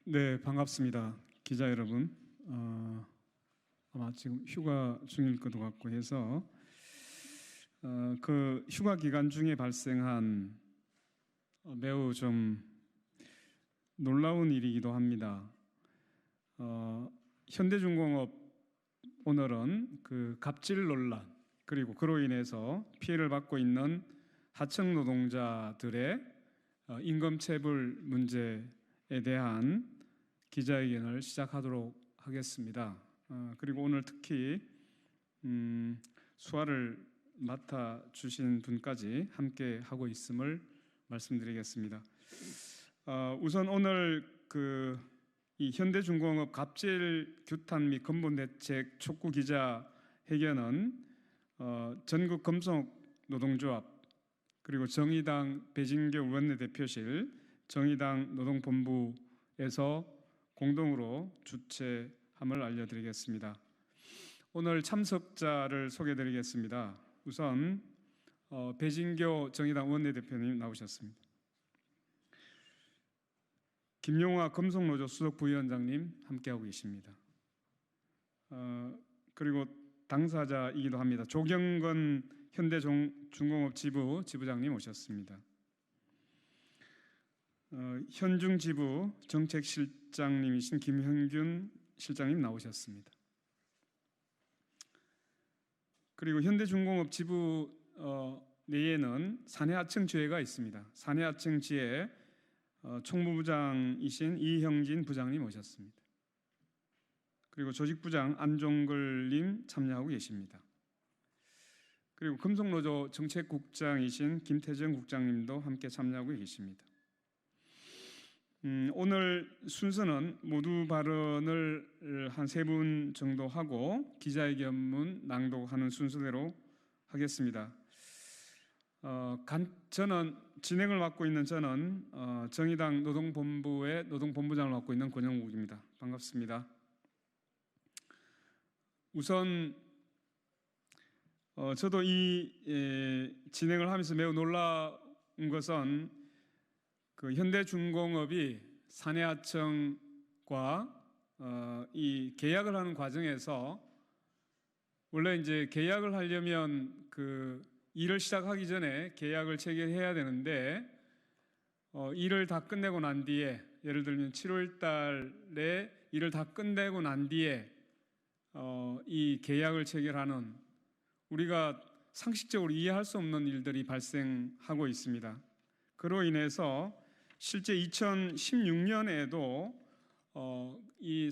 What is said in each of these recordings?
네, 반갑습니다. 기자 여러분. 아마 지금 휴가 중일 것도 같고 해서 그 휴가 기간 중에 발생한 매우 좀 놀라운 일이기도 합니다. 현대중공업 오늘은 그 갑질 논란 그리고 그로 인해서 피해를 받고 있는 하청 노동자들의 임금체불 문제에 대한 기자회견을 시작하도록 하겠습니다. 그리고 오늘 특히 수화를 맡아주신 분까지 함께 하고 있음을 말씀드리겠습니다. 우선 오늘 이 현대중공업 갑질 규탄 및 근본 대책 촉구 기자회견은 전국 금속노동조합 그리고 정의당 배진교 원내대표실 정의당 노동본부에서 공동으로 주최함을 알려드리겠습니다. 오늘 참석자를 소개해드리겠습니다. 우선 배진교 정의당 원내대표님 나오셨습니다. 김용화 금속노조 수석 부위원장님 함께하고 계십니다. 그리고 당사자이기도 합니다. 조경건 현대중공업 지부장님 오셨습니다. 현중지부 정책실장님이신 김현균 실장님 나오셨습니다. 그리고 현대중공업 지부 내에는 사내하청지회가 있습니다. 사내하청지회 총무부장이신 이형진 부장님 오셨습니다. 그리고 조직부장 안종글님 참여하고 계십니다. 그리고 금속노조 정책국장이신 김태정 국장님도 함께 참여하고 계십니다. 오늘 순서는 모두 발언을 한 3분 정도 하고 기자회견문 낭독하는 순서대로 하겠습니다. 저는 진행을 맡고 있는 정의당 노동본부의 노동본부장을 맡고 있는 권영국입니다. 반갑습니다. 우선 저도 이 진행을 하면서 매우 놀라운 것은 그 현대중공업이 사내하청과 이 계약을 하는 과정에서 원래 이제 계약을 하려면 그 일을 시작하기 전에 계약을 체결해야 되는데 일을 다 끝내고 난 뒤에 예를 들면 7월 달에 일을 다 끝내고 난 뒤에 이 계약을 체결하는 우리가 상식적으로 이해할 수 없는 일들이 발생하고 있습니다. 그로 인해서 실제 2016년에도 이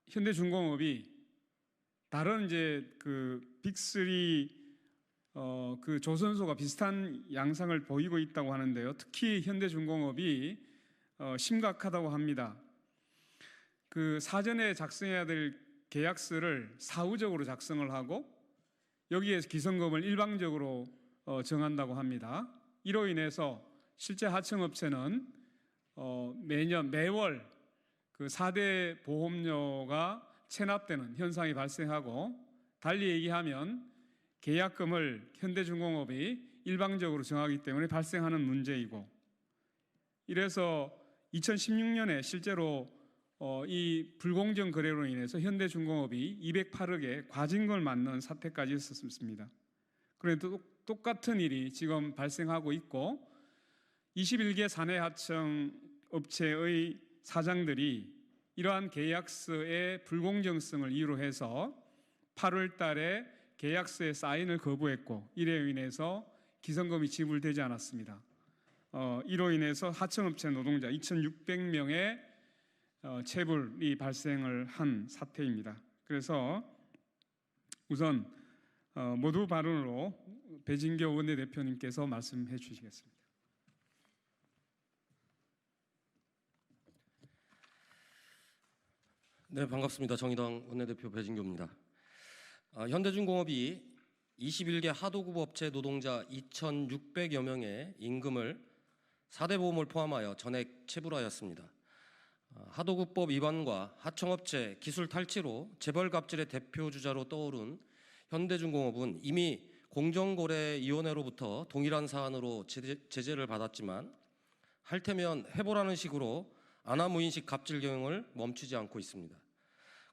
현대중공업이 다른 이제 그 빅3 그 조선소가 비슷한 양상을 보이고 있다고 하는데요. 특히 현대중공업이 심각하다고 합니다. 그 사전에 작성해야 될 계약서를 사후적으로 작성을 하고 여기에 기성금을 일방적으로 정한다고 합니다. 이로 인해서 실제 하청업체는 매월 그 4대 보험료가 체납되는 현상이 발생하고 달리 얘기하면 계약금을 현대중공업이 일방적으로 정하기 때문에 발생하는 문제이고 이래서 2016년에 실제로 이 불공정 거래로 인해서 현대중공업이 208억의 과징금을 맞는 사태까지 있었습니다. 그런데 똑같은 일이 지금 발생하고 있고 21개 사내하청 업체의 사장들이 이러한 계약서의 불공정성을 이유로 해서 8월 달에 계약서에 사인을 거부했고 이에 인해서 기성금이 지불되지 않았습니다. 이로 인해서 하청업체 노동자 2,600명의 체불이 발생을 한 사태입니다. 그래서 우선 모두 발언으로 배진교 원내대표님께서 말씀해 주시겠습니다. 네, 반갑습니다. 정의당 원내대표 배진교입니다. 현대중공업이 21개 하도급 업체 노동자 2,600여 명의 임금을 4대 보험을 포함하여 전액 체불하였습니다. 하도급법 위반과 하청업체 기술 탈취로 재벌갑질의 대표주자로 떠오른 현대중공업은 이미 공정거래위원회로부터 동일한 사안으로 제재를 받았지만 할테면 해보라는 식으로 아나무인식 갑질 경영을 멈추지 않고 있습니다.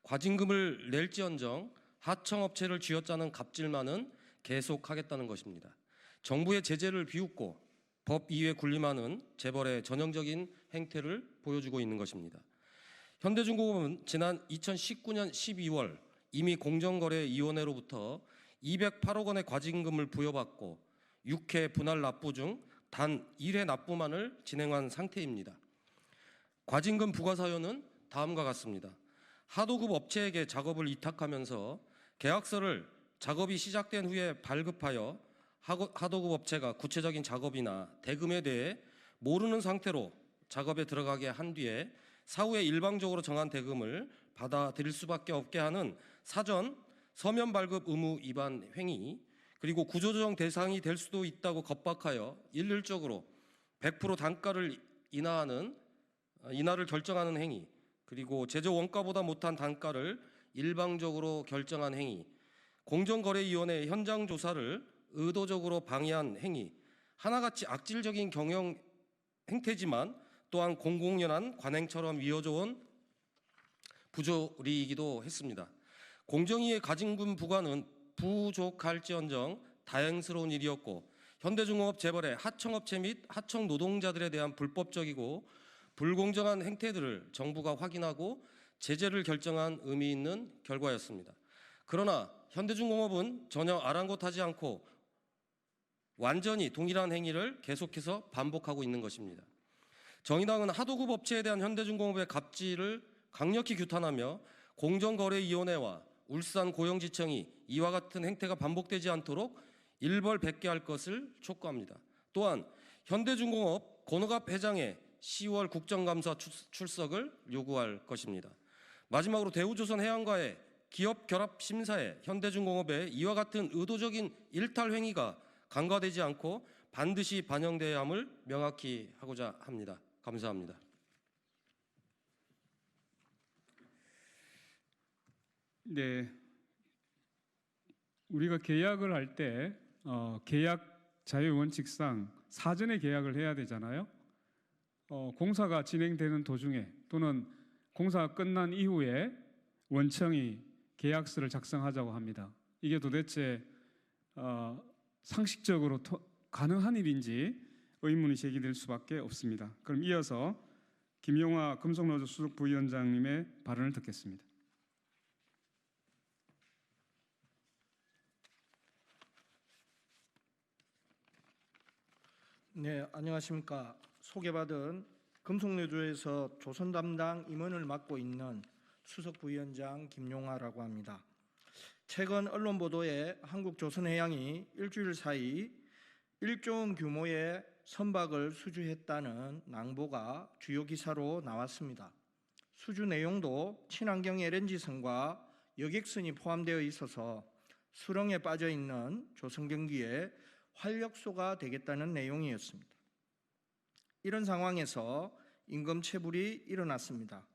과징금을 낼지언정 하청업체를 쥐어짜는 갑질만은 계속하겠다는 것입니다. 정부의 제재를 비웃고 법 이외 군림하는 재벌의 전형적인 행태를 보여주고 있는 것입니다. 현대중공업은 지난 2019년 12월 이미 공정거래위원회로부터 208억 원의 과징금을 부여받고 6회 분할 납부 중 단 1회 납부만을 진행한 상태입니다. 과징금 부과 사유는 다음과 같습니다. 하도급 업체에게 작업을 위탁하면서 계약서를 작업이 시작된 후에 발급하여 하도급 업체가 구체적인 작업이나 대금에 대해 모르는 상태로 작업에 들어가게 한 뒤에 사후에 일방적으로 정한 대금을 받아들일 수밖에 없게 하는 사전 서면 발급 의무 위반 행위, 그리고 구조조정 대상이 될 수도 있다고 겁박하여 일률적으로 100% 단가를 인하를 결정하는 행위, 그리고 제조 원가보다 못한 단가를 일방적으로 결정한 행위, 공정거래위원회 현장 조사를 의도적으로 방해한 행위, 하나같이 악질적인 경영 행태지만 또한 공공연한 관행처럼 이어져 온 부조리이기도 했습니다. 공정위의 과징금 부과는 부족할지언정 다행스러운 일이었고, 현대중공업 재벌의 하청업체 및 하청 노동자들에 대한 불법적이고 불공정한 행태들을 정부가 확인하고 제재를 결정한 의미 있는 결과였습니다. 그러나 현대중공업은 전혀 아랑곳하지 않고 완전히 동일한 행위를 계속해서 반복하고 있는 것입니다. 정의당은 하도급 업체에 대한 현대중공업의 갑질을 강력히 규탄하며 공정거래위원회와 울산 고용지청이 이와 같은 행태가 반복되지 않도록 일벌백계할 것을 촉구합니다. 또한 현대중공업 권옥갑 회장의 10월 국정감사 출석을 요구할 것입니다. 마지막으로 대우조선해양과의 기업 결합 심사에 현대중공업의 이와 같은 의도적인 일탈 행위가 간과되지 않고 반드시 반영돼야 함을 명확히 하고자 합니다. 감사합니다. 네, 우리가 계약을 할 때 계약 자유 원칙상 사전에 계약을 해야 되잖아요. 공사가 진행되는 도중에 또는 공사가 끝난 이후에 원청이 계약서를 작성하자고 합니다. 이게 도대체 상식적으로 가능한 일인지 의문이 제기될 수밖에 없습니다. 그럼 이어서 김용화 금속노조 수석 부위원장님의 발언을 듣겠습니다. 네, 안녕하십니까. 소개받은 금속노조에서 조선 담당 임원을 맡고 있는 수석 부위원장 김용화라고 합니다. 최근 언론 보도에 한국조선해양이 일주일 사이 1조 원 규모의 선박을 수주했다는 낭보가 주요 기사로 나왔습니다. 수주 내용도 친환경 LNG선과 여객선이 포함되어 있어서 수렁에 빠져 있는 조선경기에 활력소가 되겠다는 내용이었습니다. 이런 상황에서 임금 체불이 일어났습니다.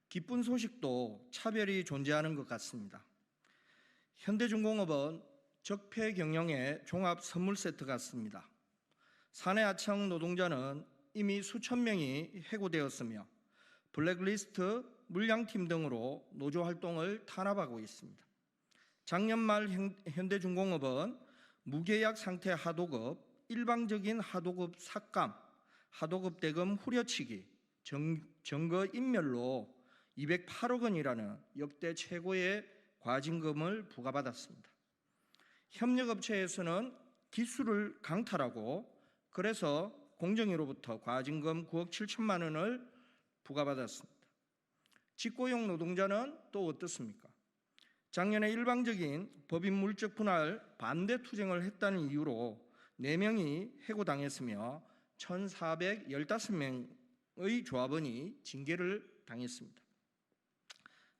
기쁜 소식도 차별이 존재하는 것 같습니다. 현대중공업은 적폐 경영의 종합 선물 세트 같습니다. 사내 하청 노동자는 이미 수천 명이 해고되었으며 블랙리스트, 물량팀 등으로 노조 활동을 탄압하고 있습니다. 작년 말 현대중공업은 무계약 상태 하도급, 일방적인 하도급 삭감, 하도급 대금 후려치기, 정거 인멸로 208억 원이라는 역대 최고의 과징금을 부과받았습니다. 협력업체에서는 기술을 강탈하고 그래서 공정위로부터 과징금 9억 7천만 원을 부과받았습니다. 직고용 노동자는 또 어떻습니까? 작년에 일방적인 법인 물적 분할 반대 투쟁을 했다는 이유로 4명이 해고당했으며 1,415명의 조합원이 징계를 당했습니다.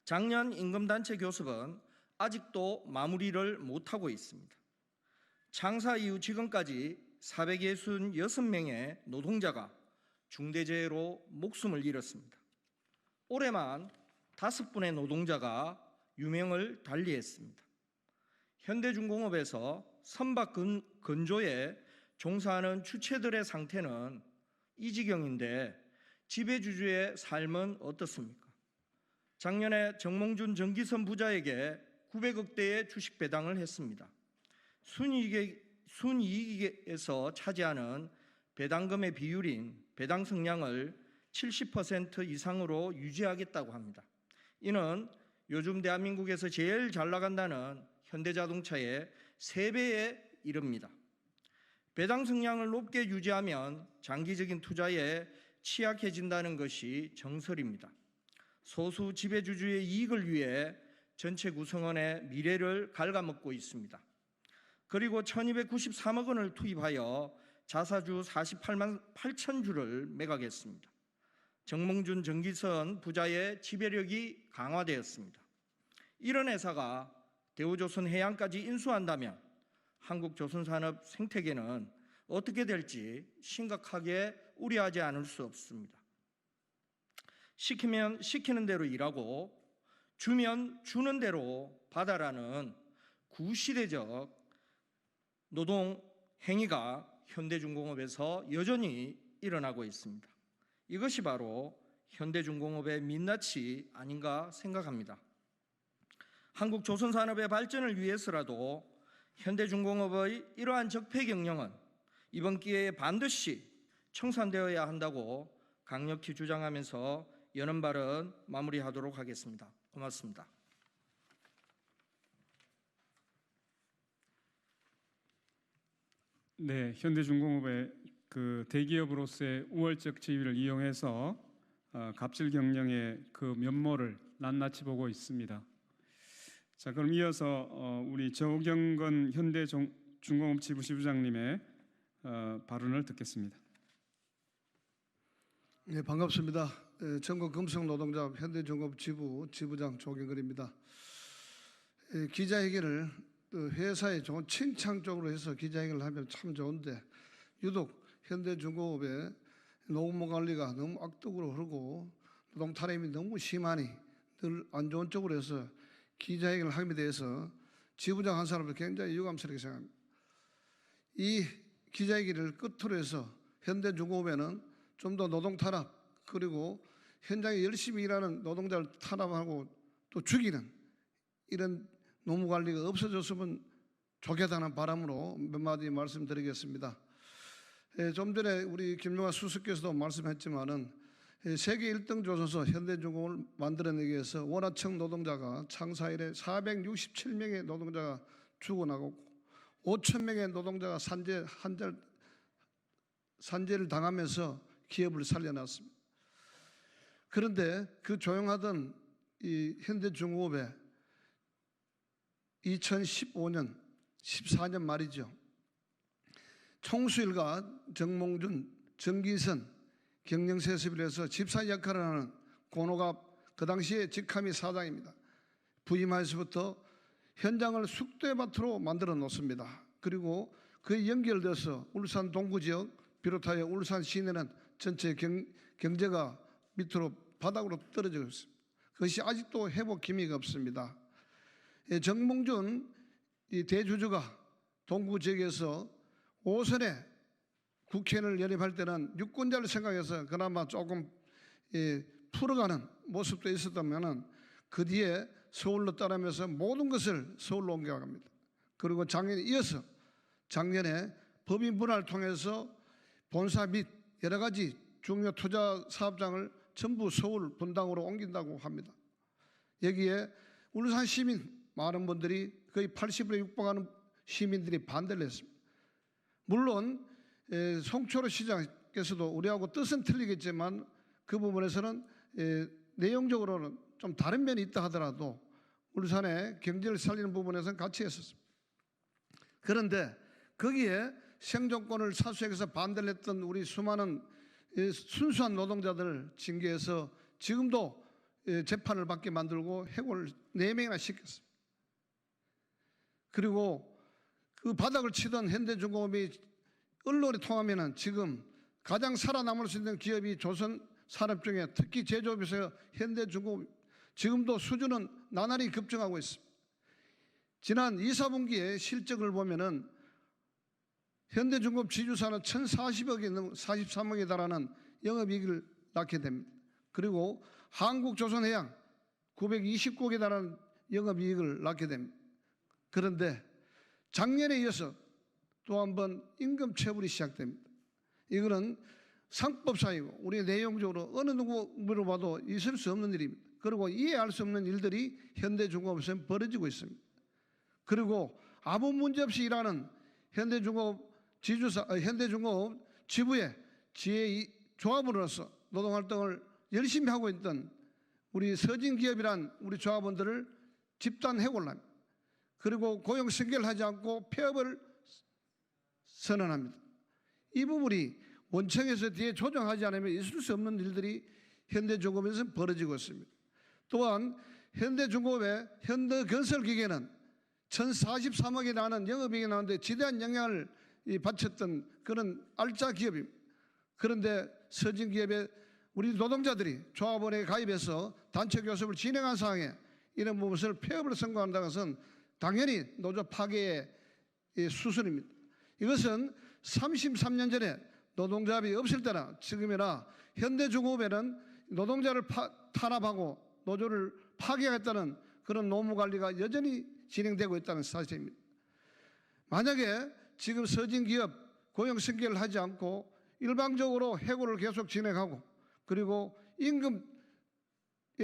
작년 임금단체 교섭은 아직도 마무리를 못하고 있습니다. 창사 이후 지금까지 466명의 노동자가 중대재해로 목숨을 잃었습니다. 올해만 5분의 노동자가 유명을 달리했습니다. 현대중공업에서 선박 건조에 종사하는 주체들의 상태는 이 지경인데 지배주주의 삶은 어떻습니까? 작년에 정몽준 전기선 부자에게 900억대의 주식 배당을 했습니다. 순이익에서 차지하는 배당금의 비율인 배당 성량을 70% 이상으로 유지하겠다고 합니다. 이는 요즘 대한민국에서 제일 잘 나간다는 현대자동차의 3배에 이릅니다. 배당 성량을 높게 유지하면 장기적인 투자에 취약해진다는 것이 정설입니다. 소수 지배주주의 이익을 위해 전체 구성원의 미래를 갉아먹고 있습니다. 그리고 1293억 원을 투입하여 자사주 48만 8천 주를 매각했습니다. 정몽준 전기선 부자의 지배력이 강화되었습니다. 이런 회사가 대우조선해양까지 인수한다면 한국조선산업 생태계는 어떻게 될지 심각하게 우려하지 않을 수 없습니다. 시키면 시키는 대로 일하고 주면 주는 대로 받아라는 구시대적 노동 행위가 현대중공업에서 여전히 일어나고 있습니다. 이것이 바로 현대중공업의 민낯이 아닌가 생각합니다. 한국 조선산업의 발전을 위해서라도 현대중공업의 이러한 적폐 경영은 이번 기회에 반드시 청산되어야 한다고 강력히 주장하면서 여는 발언 마무리하도록 하겠습니다. 고맙습니다. 네, 현대중공업의 그 대기업으로서의 우월적 지위를 이용해서 갑질 경영의 그 면모를 낱낱이 보고 있습니다. 자, 그럼 이어서 우리 조경건 현대중공업 지부 지부장님의 발언을 듣겠습니다. 네, 반갑습니다. 전국 금속노동조합 현대중공업 지부 지부장 조경건입니다. 기자회견을 회사에 좋은 칭찬적으로 해서 기자회견을 하면 참 좋은데 유독 현대중공업의 노무 관리가 너무 악덕으로 흐르고 노동 탄압이 너무 심하니 늘 안 좋은 쪽으로 해서 기자회견을 함에 대해서 지부장 한 사람도 굉장히 유감스럽게 생각합니다. 이 기자회견을 끝으로 해서 현대중공업에는 좀 더 노동 탄압 그리고 현장에 열심히 일하는 노동자를 탄압하고 또 죽이는 이런 노무 관리가 없어졌으면 좋겠다는 바람으로 몇 마디 말씀드리겠습니다. 좀 전에 우리 김용환 수석께서도 말씀했지만은 세계 1등 조선소 현대중공업을 만들어내기 위해서 원화청 노동자가 창사 이래 467명의 노동자가 죽어나가고 5천 명의 노동자가 산재를 당하면서 기업을 살려놨습니다. 그런데 그 조용하던 이 현대중공업에 2015년, 14년 말이죠. 총수일가 정몽준, 정기선 경영세습일에서 집사 역할을 하는 고노갑 그 당시에 직함이 사장입니다. 부임하에서부터 현장을 숙대밭으로 만들어 놓습니다. 그리고 그에 연결돼서 울산 동구지역 비롯하여 울산 시내는 전체 경제가 밑으로 바닥으로 떨어지고 있습니다. 그것이 아직도 회복 기미가 없습니다. 정몽준 이 대주주가 동구 지역에서 오선에 국회의원을 연입할 때는 유권자를 생각해서 그나마 조금 풀어가는 모습도 있었다면 그 뒤에 서울로 따라면서 모든 것을 서울로 옮겨갑니다. 그리고 작년에 이어서 작년에 법인 분할을 통해서 본사 및 여러 가지 중요 투자 사업장을 전부 서울 분당으로 옮긴다고 합니다. 여기에 울산 시민 많은 분들이 거의 80%에 육박하는 시민들이 반대를 했습니다. 물론 송초로 시장께서도 우리하고 뜻은 틀리겠지만 그 부분에서는 내용적으로는 좀 다른 면이 있다 하더라도 울산의 경제를 살리는 부분에서는 같이 했었습니다. 그런데 거기에 생존권을 사수해서 반대를 했던 우리 수많은 순수한 노동자들을 징계해서 지금도 재판을 받게 만들고 해고를 4명이나 시켰습니다. 그리고 그 바닥을 치던 현대중공업이 언론에 통하면은 지금 가장 살아남을 수 있는 기업이 조선산업 중에 특히 제조업에서 현대중공업 지금도 수준은 나날이 급증하고 있습니다. 지난 2, 4분기에 실적을 보면은 현대중공업 지주사는 1,040억이 넘 43억에 달하는 영업이익을 낳게 됩니다. 그리고 한국조선해양 929억에 달하는 영업이익을 낳게 됩니다. 그런데 작년에 이어서 또 한 번 임금 체불이 시작됩니다. 이거는 상법상이고 우리 내용적으로 어느 누구로 봐도 있을 수 없는 일입니다. 그리고 이해할 수 없는 일들이 현대중공업에서 벌어지고 있습니다. 그리고 아무 문제 없이 일하는 현대중공업 지부의 조합으로서 노동활동을 열심히 하고 있던 우리 서진기업이란 우리 조합원들을 집단 해고를 합니다. 그리고 고용 승계를 하지 않고 폐업을 선언합니다. 이 부분이 원청에서 뒤에 조정하지 않으면 있을 수 없는 일들이 현대중공업에서 벌어지고 있습니다. 또한 현대중공업의 현대건설기계는 1,043억이 나는 영업이익이 나오는데 지대한 영향을 바쳤던 그런 알짜 기업입니다. 그런데 서진기업의 우리 노동자들이 조합원에 가입해서 단체 교섭을 진행한 상황에 이런 부분을 폐업을 선고한다는 것은 당연히 노조 파괴의 수순입니다. 이것은 33년 전에 노동조합이 없을 때나 지금이나 현대중공업에는 노동자를 탄압하고 노조를 파괴하겠다는 그런 노무관리가 여전히 진행되고 있다는 사실입니다. 만약에 지금 서진기업 고용승계를 하지 않고 일방적으로 해고를 계속 진행하고 그리고 임금의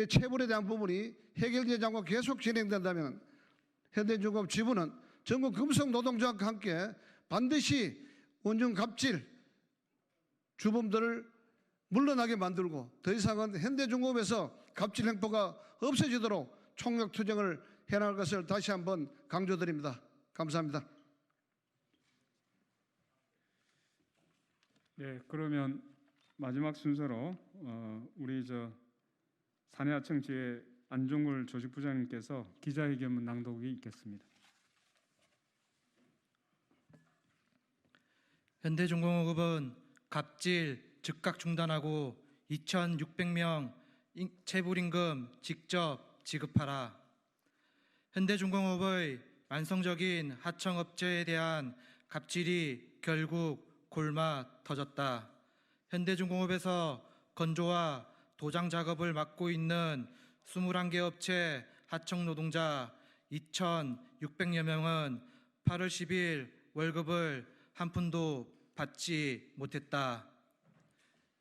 체불에 대한 부분이 해결되지 않고 계속 진행된다면 현대중공업 지부는 전국 금속 노동조합과 함께 반드시 원중 갑질 주범들을 물러나게 만들고 더 이상은 현대중공업에서 갑질 행포가 없어지도록 총력 투쟁을 해나갈 것을 다시 한번 강조드립니다. 감사합니다. 네, 그러면 마지막 순서로 우리 사내하청 지회 안종걸 조직부장님께서 기자회견문 낭독이 있겠습니다. 현대중공업은 갑질 즉각 중단하고 2,600명 체불임금 직접 지급하라. 현대중공업의 만성적인 하청업체에 대한 갑질이 결국 골마 터졌다. 현대중공업에서 건조와 도장 작업을 맡고 있는 21개 업체 하청 노동자 2,600여 명은 8월 10일 월급을 한 푼도 받지 못했다.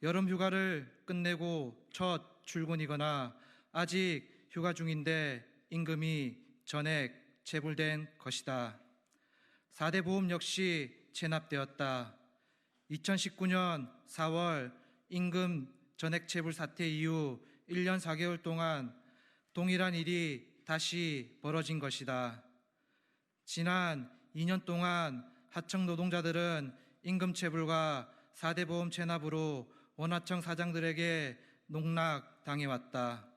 여름 휴가를 끝내고 첫 출근이거나 아직 휴가 중인데 임금이 전액 체불된 것이다. 4대 보험 역시 체납되었다. 2019년 4월 임금 전액 체불 사태 이후 1년 4개월 동안 동일한 일이 다시 벌어진 것이다. 지난 2년 동안 하청 노동자들은 임금 체불과 4대 보험 체납으로 원하청 사장들에게 농락당해왔다.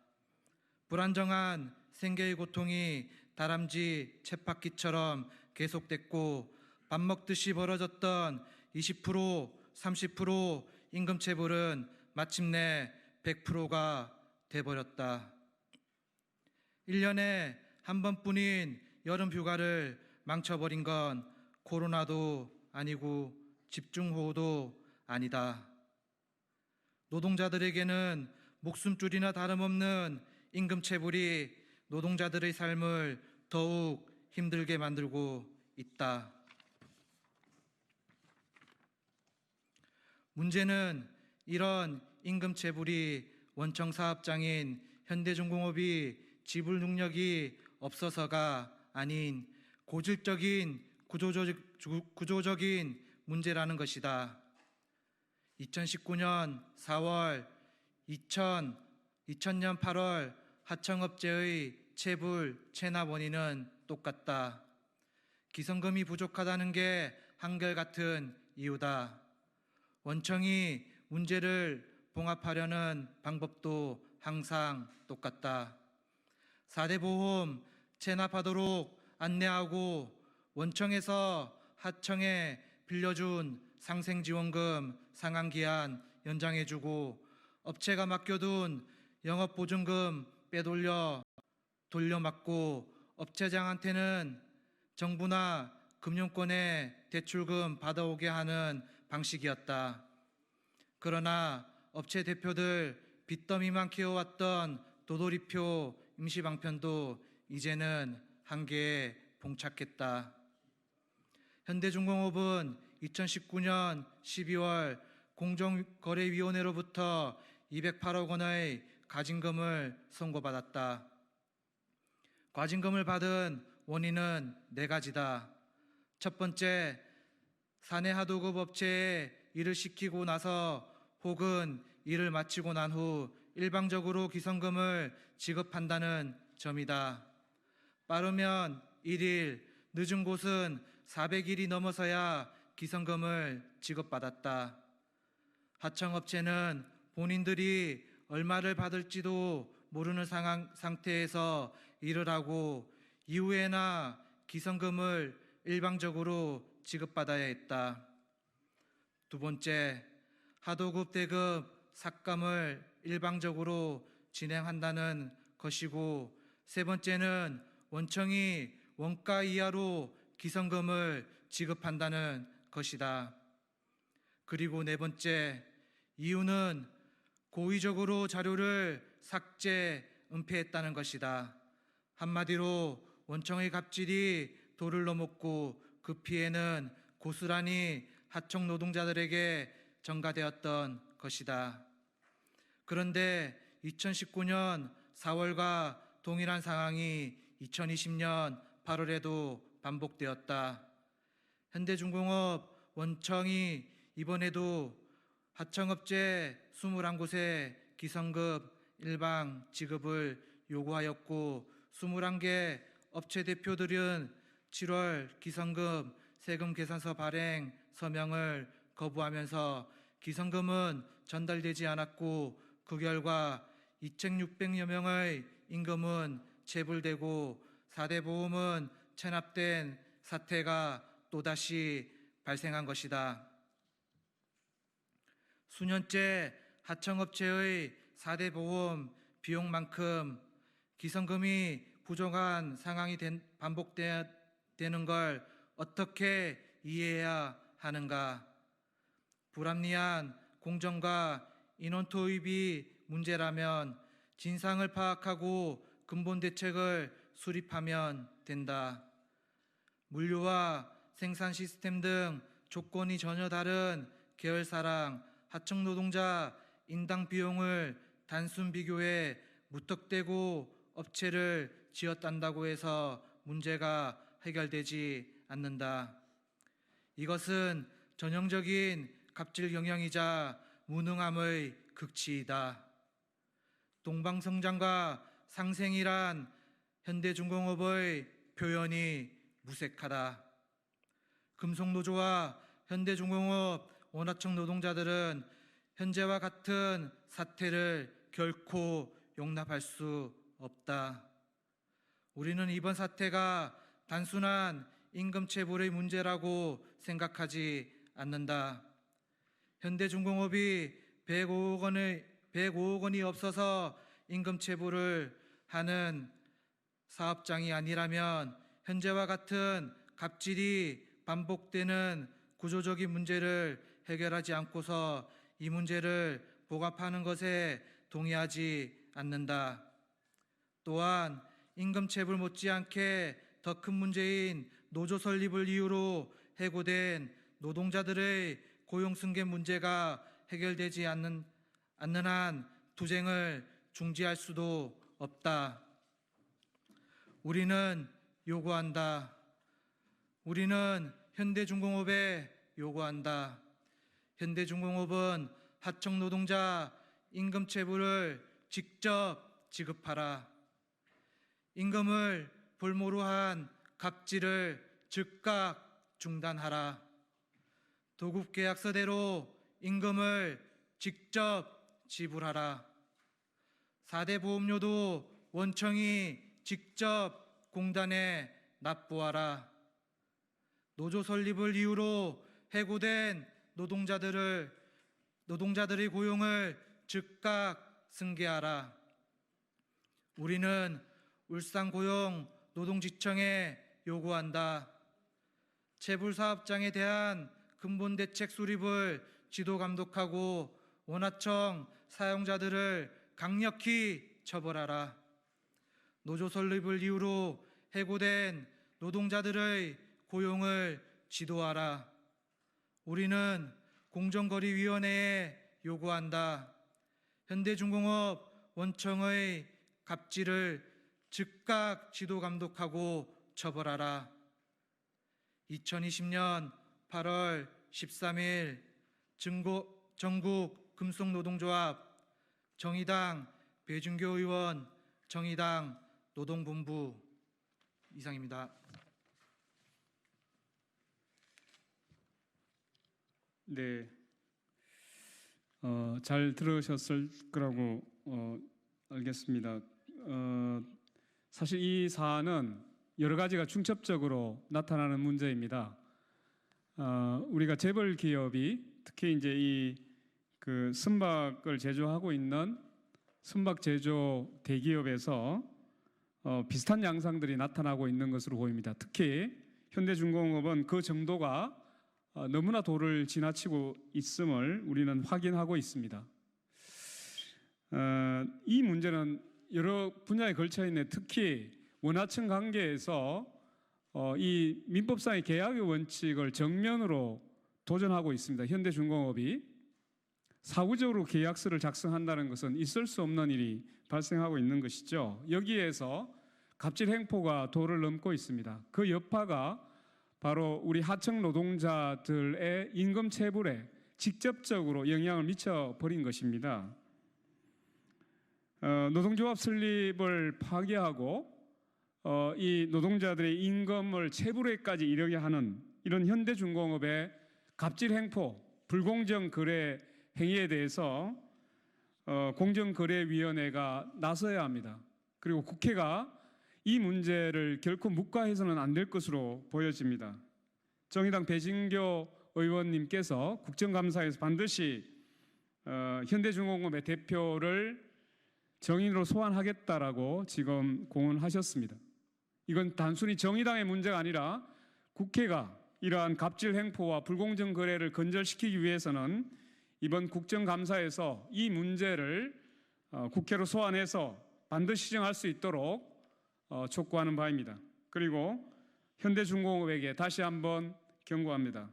불안정한 생계의 고통이 다람쥐 쳇바퀴처럼 계속됐고 밥 먹듯이 벌어졌던 20%, 30% 임금 체불은 마침내 100%가 돼버렸다. 1년에 한 번뿐인 여름 휴가를 망쳐버린 건 코로나도 아니고 집중호우도 아니다. 노동자들에게는 목숨줄이나 다름없는 임금 체불이 노동자들의 삶을 더욱 힘들게 만들고 있다. 문제는 이런 임금 체불이 원청 사업장인 현대중공업이 지불 능력이 없어서가 아닌 고질적인 구조적인 문제라는 것이다. 2019년 4월, 2000년 8월 하청업체의 체불, 체납 원인은 똑같다. 기성금이 부족하다는 게 한결같은 이유다. 원청이 문제를 봉합하려는 방법도 항상 똑같다. 4대 보험 체납하도록 안내하고 원청에서 하청에 빌려준 상생지원금 상환기한 연장해주고 업체가 맡겨둔 영업보증금 돌려막고 업체장한테는 정부나 금융권에 대출금 받아오게 하는 방식이었다. 그러나 업체 대표들 빚더미만 키워왔던 도돌이표 임시방편도 이제는 한계에 봉착했다. 현대중공업은 2019년 12월 공정거래위원회로부터 208억 원의 과징금을 선고받았다. 과징금을 받은 원인은 4가지다. 첫 번째, 사내 하도급 업체에 일을 시키고 나서 혹은 일을 마치고 난 후 일방적으로 기성금을 지급한다는 점이다. 빠르면 1일, 늦은 곳은 400일이 넘어서야 기성금을 지급받았다. 하청업체는 본인들이 얼마를 받을지도 모르는 상태에서 일을 하고 이후에나 기성금을 일방적으로 지급받아야 했다. 두 번째, 하도급 대급 삭감을 일방적으로 진행한다는 것이고, 세 번째는 원청이 원가 이하로 기성금을 지급한다는 것이다. 그리고 네 번째, 이유는 고의적으로 자료를 삭제, 은폐했다는 것이다. 한마디로 원청의 갑질이 도를 넘었고 그 피해는 고스란히 하청 노동자들에게 전가되었던 것이다. 그런데 2019년 4월과 동일한 상황이 2020년 8월에도 반복되었다. 현대중공업 원청이 이번에도 하청업체 21곳에 기성급 일방 지급을 요구하였고 21개 업체 대표들은 7월 기성급 세금 계산서 발행 서명을 거부하면서 기성금은 전달되지 않았고 그 결과 2,600여 명의 임금은 체불되고 4대 보험은 체납된 사태가 또다시 발생한 것이다. 수년째 하청업체의 4대 보험 비용만큼 기성금이 부족한 상황이 반복되는 걸 어떻게 이해해야 하는가? 불합리한 공정과 인원 투입이 문제라면 진상을 파악하고 근본 대책을 수립하면 된다. 물류와 생산 시스템 등 조건이 전혀 다른 계열사랑 하청 노동자 인당 비용을 단순 비교해 무턱대고 업체를 지었단다고 해서 문제가 해결되지 않는다. 이것은 전형적인 갑질 경영이자 무능함의 극치이다. 동방성장과 상생이란 현대중공업의 표현이 무색하다. 금속노조와 현대중공업 원하청 노동자들은 현재와 같은 사태를 결코 용납할 수 없다. 우리는 이번 사태가 단순한 임금체불의 문제라고 생각하지 않는다. 현대중공업이 105억 원이 없어서 임금체불을 하는 사업장이 아니라면 현재와 같은 갑질이 반복되는 구조적인 문제를 해결하지 않고서 이 문제를 보갑하는 것에 동의하지 않는다. 또한 임금체불 못지않게 더 큰 문제인 노조 설립을 이유로 해고된 노동자들의 고용 승계 문제가 해결되지 않는 한 투쟁을 중지할 수도 없다. 우리는 요구한다. 우리는 현대중공업에 요구한다. 현대중공업은 하청 노동자 임금체불을 직접 지급하라. 임금을 볼모로 한 갑질을 즉각 중단하라. 도급계약서대로 임금을 직접 지불하라. 4대 보험료도 원청이 직접 공단에 납부하라. 노조 설립을 이유로 해고된 노동자들의 고용을 즉각 승계하라. 우리는 울산고용노동지청에 요구한다. 체불사업장에 대한 근본 대책 수립을 지도 감독하고 원하청 사용자들을 강력히 처벌하라. 노조 설립을 이유로 해고된 노동자들의 고용을 지도하라. 우리는 공정거래위원회에 요구한다. 현대중공업 원청의 갑질을 즉각 지도 감독하고 처벌하라. 2020년 8월 13일 전국 금속노동조합 정의당 배준교 의원, 정의당 노동본부 이상입니다. 네, 잘 들으셨을 거라고 알겠습니다. 사실 이 사안은 여러 가지가 중첩적으로 나타나는 문제입니다. 우리가 재벌 기업이 특히 이제 그 선박을 제조하고 있는 선박 제조 대기업에서 비슷한 양상들이 나타나고 있는 것으로 보입니다. 특히 현대중공업은 그 정도가 너무나 도를 지나치고 있음을 우리는 확인하고 있습니다. 이 문제는 여러 분야에 걸쳐 있는 특히 원하청 관계에서 이 민법상의 계약의 원칙을 정면으로 도전하고 있습니다. 현대중공업이 사후적으로 계약서를 작성한다는 것은 있을 수 없는 일이 발생하고 있는 것이죠. 여기에서 갑질 행포가 도를 넘고 있습니다. 그 여파가 바로 우리 하청 노동자들의 임금 체불에 직접적으로 영향을 미쳐버린 것입니다. 노동조합 설립을 파기하고 이 노동자들의 임금을 체불에까지 이르게 하는 이런 현대중공업의 갑질 행포, 불공정 거래 행위에 대해서 공정거래위원회가 나서야 합니다. 그리고 국회가 이 문제를 결코 묵과해서는 안 될 것으로 보여집니다. 정의당 배진교 의원님께서 국정감사에서 반드시 현대중공업의 대표를 정인으로 소환하겠다라고 지금 공언하셨습니다. 이건 단순히 정의당의 문제가 아니라 국회가 이러한 갑질 행포와 불공정 거래를 근절시키기 위해서는 이번 국정감사에서 이 문제를 국회로 소환해서 반드시 시정할 수 있도록 촉구하는 바입니다. 그리고 현대중공업에게 다시 한번 경고합니다.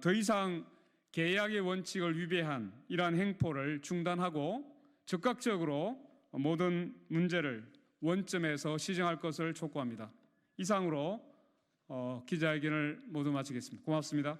더 이상 계약의 원칙을 위배한 이러한 행포를 중단하고 적극적으로 모든 문제를 원점에서 시정할 것을 촉구합니다. 이상으로 기자회견을 모두 마치겠습니다. 고맙습니다.